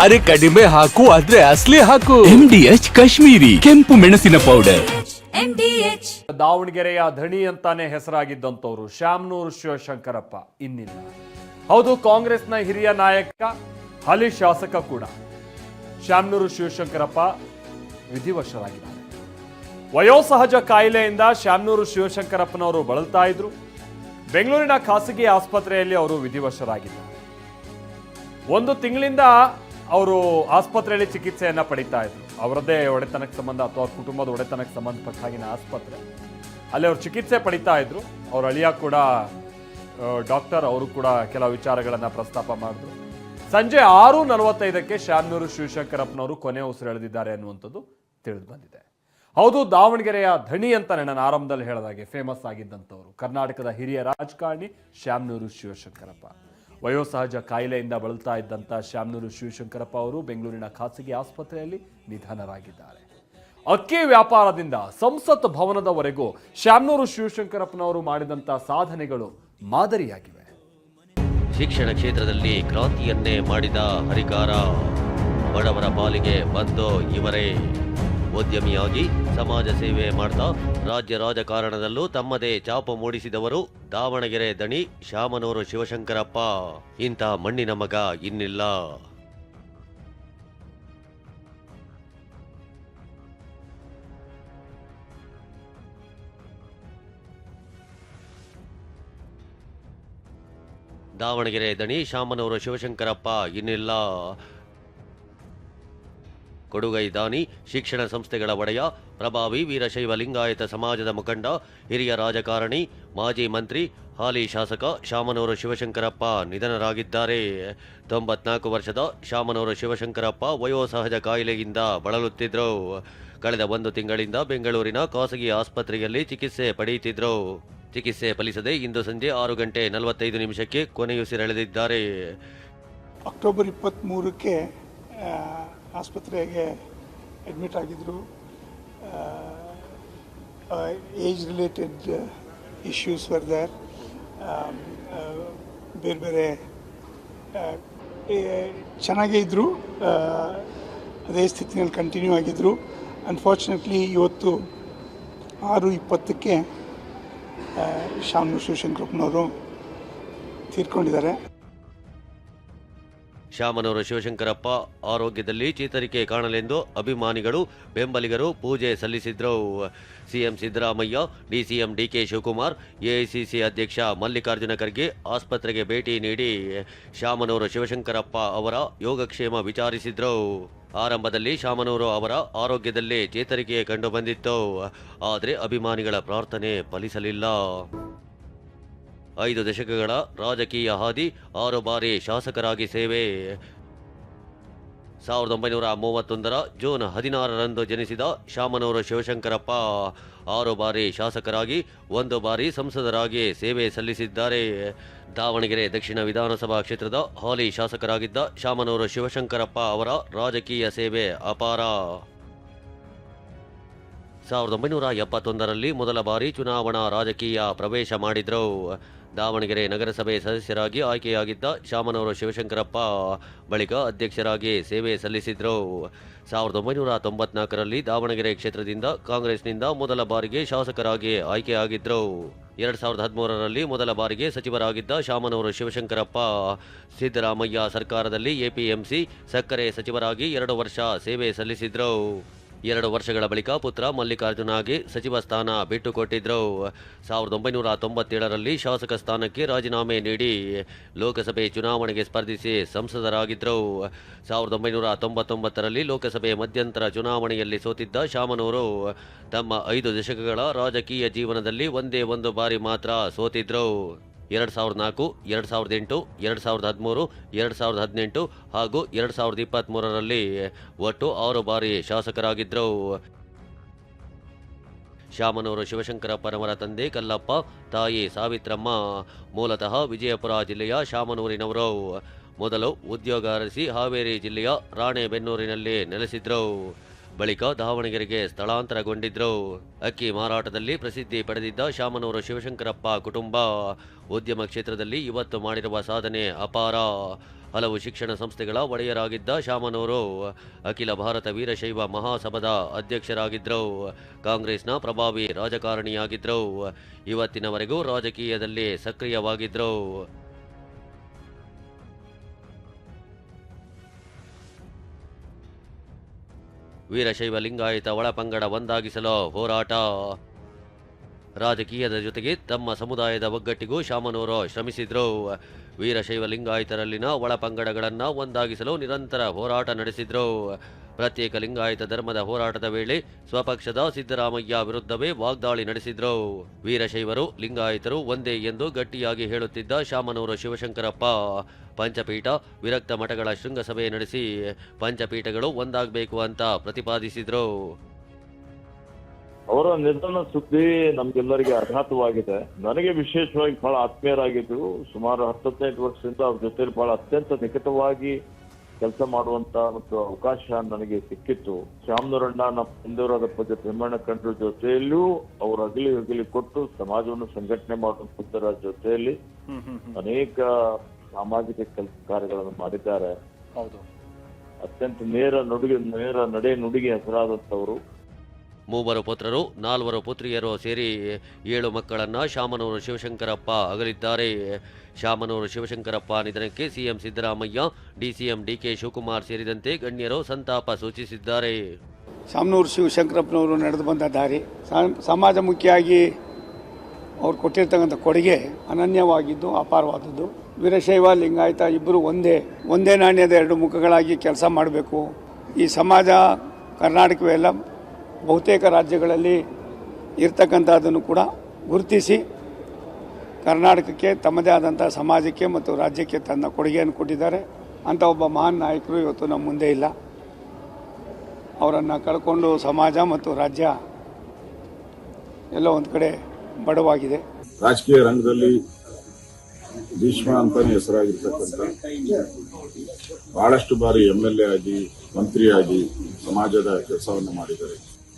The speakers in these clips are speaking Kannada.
ಅರೆ ಕಡಿಮೆ ಹಾಕು ಆದ್ರೆ ಅಸ್ಲಿ ಹಾಕು. MDH ಕಾಶ್ಮೀರಿ ಕೆಂಪು ಮೆಣಸಿನ ಪೌಡರ್. ದಾವಣಗೆರೆಯ ಧಣಿ ಅಂತಾನೆ ಹೆಸರಾಗಿದ್ದಂಥವ್ರು ಶ್ಯಾಮನೂರು ಶಿವಶಂಕರಪ್ಪ ಇನ್ನಿಲ್ಲ. ಹೌದು, ಕಾಂಗ್ರೆಸ್ನ ಹಿರಿಯ ನಾಯಕ, ಹಾಲಿ ಶಾಸಕ ಕೂಡ ಶ್ಯಾಮನೂರು ಶಿವಶಂಕರಪ್ಪ ವಿಧಿವಶರಾಗಿದ್ದಾರೆ. ವಯೋಸಹಜ ಕಾಯಿಲೆಯಿಂದ ಶ್ಯಾಮನೂರು ಶಿವಶಂಕರಪ್ಪನವರು ಬಳಲ್ತಾ ಇದ್ರು. ಬೆಂಗಳೂರಿನ ಖಾಸಗಿ ಆಸ್ಪತ್ರೆಯಲ್ಲಿ ಅವರು ವಿಧಿವಶರಾಗಿದ್ದಾರೆ. 1 ತಿಂಗಳಿಂದ ಅವರು ಆಸ್ಪತ್ರೆಯಲ್ಲಿ ಚಿಕಿತ್ಸೆಯನ್ನ ಪಡಿತಾ ಇದ್ರು. ಅವರದ್ದೇ ಒಡೆತನಕ್ಕೆ ಸಂಬಂಧ ಅಥವಾ ಕುಟುಂಬದ ಒಡೆತನಕ್ಕೆ ಸಂಬಂಧಪಟ್ಟ ಹಾಗಿನ ಆಸ್ಪತ್ರೆ, ಅಲ್ಲಿ ಅವರು ಚಿಕಿತ್ಸೆ ಪಡಿತಾ ಇದ್ರು. ಅವ್ರ ಅಳಿಯ ಕೂಡ ಡಾಕ್ಟರ್, ಅವರು ಕೂಡ ಕೆಲವು ವಿಚಾರಗಳನ್ನ ಪ್ರಸ್ತಾಪ ಮಾಡಿದ್ರು. ಸಂಜೆ 6:45ಕ್ಕೆ ಶ್ಯಾಮನೂರು ಶಿವಶಂಕರಪ್ಪನವರು ಕೊನೆ ಉಸಿರೆಳೆದಿದ್ದಾರೆ ಅನ್ನುವಂಥದ್ದು ತಿಳಿದು ಬಂದಿದೆ. ಹೌದು, ದಾವಣಗೆರೆಯ ಧಣಿ ಅಂತಾನೆ ನಾನು ಆರಂಭದಲ್ಲಿ ಹೇಳಿದಾಗೆ ಫೇಮಸ್ ಆಗಿದ್ದಂಥವ್ರು ಕರ್ನಾಟಕದ ಹಿರಿಯ ರಾಜಕಾರಣಿ ಶ್ಯಾಮನೂರು ಶಿವಶಂಕರಪ್ಪ. ವಯೋಸಹಜ ಕಾಯಿಲೆಯಿಂದ ಬಳಲ್ತಾ ಇದ್ದಂಥ ಶ್ಯಾಮನೂರು ಶಿವಶಂಕರಪ್ಪ ಅವರು ಬೆಂಗಳೂರಿನ ಖಾಸಗಿ ಆಸ್ಪತ್ರೆಯಲ್ಲಿ ನಿಧನರಾಗಿದ್ದಾರೆ. ಅಕ್ಕಿ ವ್ಯಾಪಾರದಿಂದ ಸಂಸತ್ ಭವನದವರೆಗೂ ಶ್ಯಾಮನೂರು ಶಿವಶಂಕರಪ್ಪನವರು ಮಾಡಿದಂಥ ಸಾಧನೆಗಳು ಮಾದರಿಯಾಗಿವೆ. ಶಿಕ್ಷಣ ಕ್ಷೇತ್ರದಲ್ಲಿ ಕ್ರಾಂತಿಯನ್ನೇ ಮಾಡಿದ ಹರಿಕಾರ, ಬಡವರ ಪಾಲಿಗೆ ಬಂದು ಇವರೇ. ಉದ್ಯಮಿಯಾಗಿ ಸಮಾಜ ಸೇವೆ ಮಾಡ್ತಾ ರಾಜ್ಯ ರಾಜಕಾರಣದಲ್ಲೂ ತಮ್ಮದೇ ಛಾಪು ಮೂಡಿಸಿದವರು ದಾವಣಗೆರೆ ದಣಿ ಶ್ಯಾಮನೂರು ಶಿವಶಂಕರಪ್ಪ. ಇಂಥ ಮಣ್ಣಿನ ಮಗ ಇನ್ನಿಲ್ಲ. ದಾವಣಗೆರೆ ದಣಿ ಶ್ಯಾಮನೂರು ಶಿವಶಂಕರಪ್ಪ ಇನ್ನಿಲ್ಲ. ಕೊಡುಗೈ ದಾನಿ, ಶಿಕ್ಷಣ ಸಂಸ್ಥೆಗಳ ಒಡೆಯ, ಪ್ರಭಾವಿ ವೀರಶೈವ ಲಿಂಗಾಯತ ಸಮಾಜದ ಮುಖಂಡ, ಹಿರಿಯ ರಾಜಕಾರಣಿ, ಮಾಜಿ ಮಂತ್ರಿ, ಹಾಲಿ ಶಾಸಕ ಶಾಮನೂರು ಶಿವಶಂಕರಪ್ಪ ನಿಧನರಾಗಿದ್ದಾರೆ. 94 ವರ್ಷದ ಶಾಮನೂರು ಶಿವಶಂಕರಪ್ಪ ವಯೋಸಹಜ ಕಾಯಿಲೆಯಿಂದ ಬಳಲುತ್ತಿದ್ದರು. ಕಳೆದ 1 ತಿಂಗಳಿಂದ ಬೆಂಗಳೂರಿನ ಖಾಸಗಿ ಆಸ್ಪತ್ರೆಯಲ್ಲಿ ಚಿಕಿತ್ಸೆ ಪಡೆಯುತ್ತಿದ್ದರು. ಚಿಕಿತ್ಸೆ ಫಲಿಸದೆ ಇಂದು ಸಂಜೆ 6:45 ಕೊನೆಯುಸಿರೆಳೆದಿದ್ದಾರೆ. ಅಕ್ಟೋಬರ್ 23ಕ್ಕೆ ಆಸ್ಪತ್ರೆಗೆ ಅಡ್ಮಿಟ್ ಆಗಿದ್ದರು. Age related issues were there. ಬೇರೆ ಬೇರೆ ಚೆನ್ನಾಗೇ ಇದ್ದರು, ಅದೇ ಸ್ಥಿತಿನಲ್ಲಿ ಕಂಟಿನ್ಯೂ ಆಗಿದ್ದರು. ಅನ್ಫಾರ್ಚುನೇಟ್ಲಿ ಇವತ್ತು 6:20ಕ್ಕೆ ಶ್ಯಾಮನೂರು ಶಿವಶಂಕರಪ್ಪನವರು ತೀರ್ಕೊಂಡಿದ್ದಾರೆ. ಶಾಮನೂರು ಶಿವಶಂಕರಪ್ಪ ಆರೋಗ್ಯದಲ್ಲಿ ಚೇತರಿಕೆ ಕಾಣಲೆಂದು ಅಭಿಮಾನಿಗಳು, ಬೆಂಬಲಿಗರು ಪೂಜೆ ಸಲ್ಲಿಸಿದ್ರು. CM Siddaramaiah, DCM DK Shivakumar, AICC ಅಧ್ಯಕ್ಷ ಮಲ್ಲಿಕಾರ್ಜುನ ಖರ್ಗೆ ಆಸ್ಪತ್ರೆಗೆ ಭೇಟಿ ನೀಡಿ ಶಾಮನೂರು ಶಿವಶಂಕರಪ್ಪ ಅವರ ಯೋಗಕ್ಷೇಮ ವಿಚಾರಿಸಿದ್ರು. ಆರಂಭದಲ್ಲಿ ಶಾಮನೂರು ಅವರ ಆರೋಗ್ಯದಲ್ಲೇ ಚೇತರಿಕೆ ಕಂಡು ಬಂದಿತ್ತು. ಆದರೆ ಅಭಿಮಾನಿಗಳ ಪ್ರಾರ್ಥನೆ ಫಲಿಸಲಿಲ್ಲ. 5 ದಶಕಗಳ ರಾಜಕೀಯ ಹಾದಿ, 6 ಬಾರಿ ಶಾಸಕರಾಗಿ ಸೇವೆ. 1931 ಜೂನ್ 16ರಂದು ಜನಿಸಿದ ಶಾಮನೂರು ಶಿವಶಂಕರಪ್ಪ 6 ಬಾರಿ ಶಾಸಕರಾಗಿ, 1 ಬಾರಿ ಸಂಸದರಾಗಿ ಸೇವೆ ಸಲ್ಲಿಸಿದ್ದಾರೆ. ದಾವಣಗೆರೆ ದಕ್ಷಿಣ ವಿಧಾನಸಭಾ ಕ್ಷೇತ್ರದ ಹಾಲಿ ಶಾಸಕರಾಗಿದ್ದ ಶಾಮನೂರು ಶಿವಶಂಕರಪ್ಪ ಅವರ ರಾಜಕೀಯ ಸೇವೆ ಅಪಾರ. 1971ರಲ್ಲಿ ಮೊದಲ ಬಾರಿ ಚುನಾವಣಾ ರಾಜಕೀಯ ಪ್ರವೇಶ ಮಾಡಿದ್ರು. ದಾವಣಗೆರೆ ನಗರಸಭೆ ಸದಸ್ಯರಾಗಿ ಆಯ್ಕೆಯಾಗಿದ್ದ ಶಾಮನೂರು ಶಿವಶಂಕರಪ್ಪ ಬಳಿಕ ಅಧ್ಯಕ್ಷರಾಗಿ ಸೇವೆ ಸಲ್ಲಿಸಿದ್ರು. 1994ರಲ್ಲಿ ದಾವಣಗೆರೆ ಕ್ಷೇತ್ರದಿಂದ ಕಾಂಗ್ರೆಸ್ನಿಂದ ಮೊದಲ ಬಾರಿಗೆ ಶಾಸಕರಾಗಿ ಆಯ್ಕೆಯಾಗಿದ್ದರು. 2013ರಲ್ಲಿ ಮೊದಲ ಬಾರಿಗೆ ಸಚಿವರಾಗಿದ್ದ ಶಾಮನೂರು ಶಿವಶಂಕರಪ್ಪ ಸಿದ್ದರಾಮಯ್ಯ ಸರ್ಕಾರದಲ್ಲಿ ಎಪಿಎಂಸಿ ಸಕ್ಕರೆ ಸಚಿವರಾಗಿ 2 ವರ್ಷ ಸೇವೆ ಸಲ್ಲಿಸಿದ್ರು. 2 ವರ್ಷಗಳ ಬಳಿಕ ಪುತ್ರ ಮಲ್ಲಿಕಾರ್ಜುನಾಗೆ ಸಚಿವ ಸ್ಥಾನ ಬಿಟ್ಟುಕೊಟ್ಟಿದ್ರು. 1997ರಲ್ಲಿ ಶಾಸಕ ಸ್ಥಾನಕ್ಕೆ ರಾಜೀನಾಮೆ ನೀಡಿ ಲೋಕಸಭೆ ಚುನಾವಣೆಗೆ ಸ್ಪರ್ಧಿಸಿ ಸಂಸದರಾಗಿದ್ದರು. 1999ರಲ್ಲಿ ಲೋಕಸಭೆ ಮಧ್ಯಂತರ ಚುನಾವಣೆಯಲ್ಲಿ ಸೋತಿದ್ದ ಶಾಮನೂರು ತಮ್ಮ 5 ದಶಕಗಳ ರಾಜಕೀಯ ಜೀವನದಲ್ಲಿ ಒಂದೇ ಒಂದು ಬಾರಿ ಮಾತ್ರ ಸೋತಿದ್ರು. 2004, 2008, 2013, 2018 ಹಾಗೂ 2023ರಲ್ಲಿ ಒಟ್ಟು 6 ಬಾರಿ ಶಾಸಕರಾಗಿದ್ದರು. ಶಾಮನೂರು ಶಿವಶಂಕರಪ್ಪನವರ ತಂದೆ ಕಲ್ಲಪ್ಪ, ತಾಯಿ ಸಾವಿತ್ರಮ್ಮ ಮೂಲತಃ ವಿಜಯಪುರ ಜಿಲ್ಲೆಯ ಶಾಮನೂರಿನವರು. ಮೊದಲು ಉದ್ಯೋಗ ಅರಸಿ ಹಾವೇರಿ ಜಿಲ್ಲೆಯ ರಾಣೆಬೆನ್ನೂರಿನಲ್ಲಿ ನೆಲೆಸಿದ್ರು. ಬಳಿಕ ದಾವಣಗೆರೆಗೆ ಸ್ಥಳಾಂತರಗೊಂಡಿದ್ರು. ಅಕ್ಕಿ ಮಾರಾಟದಲ್ಲಿ ಪ್ರಸಿದ್ಧಿ ಪಡೆದಿದ್ದ ಶಾಮನೂರು ಶಿವಶಂಕರಪ್ಪ ಕುಟುಂಬ ಉದ್ಯಮ ಕ್ಷೇತ್ರದಲ್ಲಿ ಇವತ್ತು ಮಾಡಿರುವ ಸಾಧನೆ ಅಪಾರ. ಹಲವು ಶಿಕ್ಷಣ ಸಂಸ್ಥೆಗಳ ಒಡೆಯರಾಗಿದ್ದ ಶಾಮನೂರು ಅಖಿಲ ಭಾರತ ವೀರಶೈವ ಮಹಾಸಭಾದ ಅಧ್ಯಕ್ಷರಾಗಿದ್ದರು. ಕಾಂಗ್ರೆಸ್ನ ಪ್ರಭಾವಿ ರಾಜಕಾರಣಿಯಾಗಿದ್ದರು. ಇವತ್ತಿನವರೆಗೂ ರಾಜಕೀಯದಲ್ಲಿ ಸಕ್ರಿಯವಾಗಿದ್ದರು. ವೀರಶೈವ ಲಿಂಗಾಯತ ಒಳಪಂಗಡ ಒಂದಾಗಿಸಲು ಹೋರಾಟ. ರಾಜಕೀಯದ ಜೊತೆಗೆ ತಮ್ಮ ಸಮುದಾಯದ ಒಗ್ಗಟ್ಟಿಗೂ ಶಾಮನೂರು ಶ್ರಮಿಸಿದ್ರು. ವೀರಶೈವ ಲಿಂಗಾಯತರಲ್ಲಿನ ಒಳಪಂಗಡಗಳನ್ನು ಒಂದಾಗಿಸಲು ನಿರಂತರ ಹೋರಾಟ ನಡೆಸಿದ್ರು. ಪ್ರತ್ಯೇಕ ಲಿಂಗಾಯತ ಧರ್ಮದ ಹೋರಾಟದ ವೇಳೆ ಸ್ವಪಕ್ಷದ ಸಿದ್ದರಾಮಯ್ಯ ವಿರುದ್ಧವೇ ವಾಗ್ದಾಳಿ ನಡೆಸಿದ್ರು. ವೀರಶೈವರು ಲಿಂಗಾಯತರು ಒಂದೇ ಎಂದು ಗಟ್ಟಿಯಾಗಿ ಹೇಳುತ್ತಿದ್ದ ಶಾಮನೂರು ಶಿವಶಂಕರಪ್ಪ ಪಂಚಪೀಠ ವಿರಕ್ತ ಮಠಗಳ ಶೃಂಗಸಭೆ ನಡೆಸಿ ಪಂಚಪೀಠಗಳು ಒಂದಾಗಬೇಕು ಅಂತ ಪ್ರತಿಪಾದಿಸಿದ್ರು. ಅವರ ನಿಧನ ಸುದ್ದಿ ನಮ್ಗೆಲ್ಲರಿಗೆ ಆಘಾತವಾಗಿದೆ. ನನಗೆ ವಿಶೇಷವಾಗಿ ಬಹಳ ಆತ್ಮೀಯರಾಗಿದ್ರು. ಸುಮಾರು 10-15 ವರ್ಷದಿಂದ ಅವ್ರ ಜೊತೆ ಬಹಳ ಅತ್ಯಂತ ನಿಕಟವಾಗಿ ಕೆಲಸ ಮಾಡುವಂತ ಮತ್ತು ಅವಕಾಶ ನನಗೆ ಸಿಕ್ಕಿತ್ತು. ಶಾಮನೂರಣ್ಣ ನಮ್ಮ ಹಿಂದೂರಾದ ಪೂಜ್ಯ ತಿಮ್ಮಣ್ಣ ಕಂಡ್ರ ಜೊತೆಯಲ್ಲೂ ಅವರು ಅಗಲಿ ಕೊಟ್ಟು ಸಮಾಜವನ್ನು ಸಂಘಟನೆ ಮಾಡುವಂತರ ಜೊತೆಯಲ್ಲಿ ಅನೇಕ ಸಾಮಾಜಿಕ ಕೆಲಸ ಕಾರ್ಯಗಳನ್ನು ಮಾಡಿದ್ದಾರೆ. ಅತ್ಯಂತ ನೇರ ನಡೆ ನುಡಿಗೆ ಹೆಸರಾದಂತವರು. 3 ಪುತ್ರರು 4 ಪುತ್ರಿಯರು ಸೇರಿ 7 ಮಕ್ಕಳನ್ನ ಶಾಮನೂರು ಶಿವಶಂಕರಪ್ಪ ಅಗಲಿದ್ದಾರೆ. ಶಾಮನೂರು ಶಿವಶಂಕರಪ್ಪ ನಿಧನಕ್ಕೆ CM Siddaramaiah, DCM DK Shivakumar ಸೇರಿದಂತೆ ಗಣ್ಯರು ಸಂತಾಪ ಸೂಚಿಸಿದ್ದಾರೆ. ಶಾಮನೂರು ಶಿವಶಂಕರಪ್ಪನವರು ನಡೆದು ಬಂದ ದಾರಿ, ಸಮಾಜಮುಖಿಯಾಗಿ ಅವ್ರು ಕೊಟ್ಟಿರ್ತಕ್ಕಂಥ ಕೊಡುಗೆ ಅನನ್ಯವಾಗಿದ್ದು ಅಪಾರವಾದದ್ದು. ವೀರಶೈವ ಲಿಂಗಾಯತ ಇಬ್ಬರು ಒಂದೇ ನಾಣ್ಯದ 2 ಮುಖಗಳಾಗಿ ಕೆಲಸ ಮಾಡಬೇಕು. ಈ ಸಮಾಜ ಕರ್ನಾಟಕವೇ ಎಲ್ಲ ಬಹುತೇಕ ರಾಜ್ಯಗಳಲ್ಲಿ ಇರ್ತಕ್ಕಂಥದ್ದನ್ನು ಕೂಡ ಗುರುತಿಸಿ ಕರ್ನಾಟಕಕ್ಕೆ ತಮ್ಮದೇ ಆದಂಥ ಸಮಾಜಕ್ಕೆ ಮತ್ತು ರಾಜ್ಯಕ್ಕೆ ತನ್ನ ಕೊಡುಗೆಯನ್ನು ಕೊಟ್ಟಿದ್ದಾರೆ. ಅಂಥ ಒಬ್ಬ ಮಹಾನ್ ನಾಯಕರು ಇವತ್ತು ನಮ್ಮ ಮುಂದೆ ಇಲ್ಲ. ಅವರನ್ನು ಕಳ್ಕೊಂಡು ಸಮಾಜ ಮತ್ತು ರಾಜ್ಯ ಎಲ್ಲೋ ಒಂದು ಕಡೆ ಬಡವಾಗಿದೆ. ರಾಜಕೀಯ ರಂಗದಲ್ಲಿ ಭೀಷ್ಮ ಅಂತಾನೆ ಹೆಸರಾಗಿರ್ತಕ್ಕಂಥ ಬಹಳಷ್ಟು ಬಾರಿ MLA ಆಗಿ ಮಂತ್ರಿಯಾಗಿ ಸಮಾಜದ ಕೆಲಸವನ್ನು ಮಾಡಿದ್ದಾರೆ.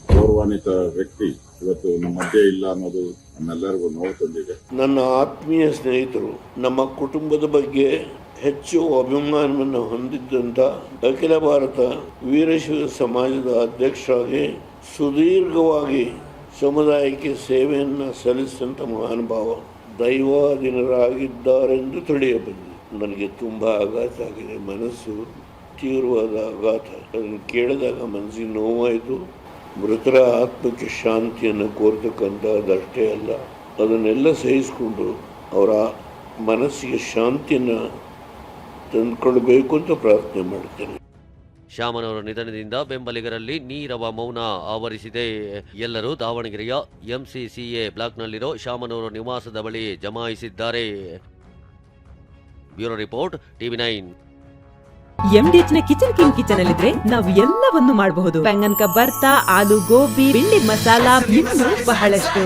ಗೌರವಾನ್ವಿತ ವ್ಯಕ್ತಿ ಇವತ್ತು ನಮ್ಮ ಮಧ್ಯೆ ಇಲ್ಲ ಅನ್ನೋದು ನಮ್ಮೆಲ್ಲರಿಗೂ ನೋವು ತಂದಿದೆ. ನನ್ನ ಆತ್ಮೀಯ ಸ್ನೇಹಿತರು, ನಮ್ಮ ಕುಟುಂಬದ ಬಗ್ಗೆ ಹೆಚ್ಚು ಅಭಿಮಾನವನ್ನು ಹೊಂದಿದ್ದಂಥ ಅಖಿಲ ಭಾರತ ವೀರಶೈವ ಸಮಾಜದ ಅಧ್ಯಕ್ಷರಾಗಿ ಸುದೀರ್ಘವಾಗಿ ಸಮುದಾಯಕ್ಕೆ ಸೇವೆಯನ್ನು ಸಲ್ಲಿಸಿದಂಥ ಮಹಾನುಭಾವ ದೈವಾಧೀನರಾಗಿದ್ದಾರೆಂದು ತಿಳಿಯಬಂದಿದೆ. ನನಗೆ ತುಂಬ ಆಘಾತ ಆಗಿದೆ. ಮನಸ್ಸು ತೀವ್ರವಾದ ಆಘಾತ. ಅದನ್ನು ಕೇಳಿದಾಗ ಮನಸ್ಸಿಗೆ ನೋವಾಯಿತು. ಮೃತರ ಆತ್ಮಕ್ಕೆ ಶಾಂತಿಯನ್ನು ಕೋರ್ತಕ್ಕಂಥದ್ದಷ್ಟೇ ಅಲ್ಲ, ಅದನ್ನೆಲ್ಲ ಸಹಿಸಿಕೊಂಡು ಅವರ ಮನಸ್ಸಿಗೆ ಶಾಂತಿಯನ್ನು ತಂದುಕೊಳ್ಬೇಕು ಅಂತ ಪ್ರಾರ್ಥನೆ ಮಾಡ್ತೇನೆ. ಶಾಮನೂರು ನಿಧನದಿಂದ ಬೆಂಬಲಿಗರಲ್ಲಿ ನೀರವ ಮೌನ ಆವರಿಸಿದೆ. ಎಲ್ಲರೂ ದಾವಣಗೆರೆಯ MCCA ಬ್ಲಾಕ್ನಲ್ಲಿರೋ ಶಾಮನೂರು ನಿವಾಸದ ಬಳಿ ಜಮಾಯಿಸಿದ್ದಾರೆ. Bureau report, TV9. MDH ನ ಕಿಚನ್ ಅಲ್ಲಿದ್ರೆ ನಾವು ಎಲ್ಲವನ್ನು ಮಾಡಬಹುದು. ಬೆಂಗನ್ ಕ ಬರ್ತಾ, ಆಲೂ ಗೋಬಿ, ಭಿಂಡಿ ಮಸಾಲಾ, ಇನ್ನೂ ಬಹಳಷ್ಟು.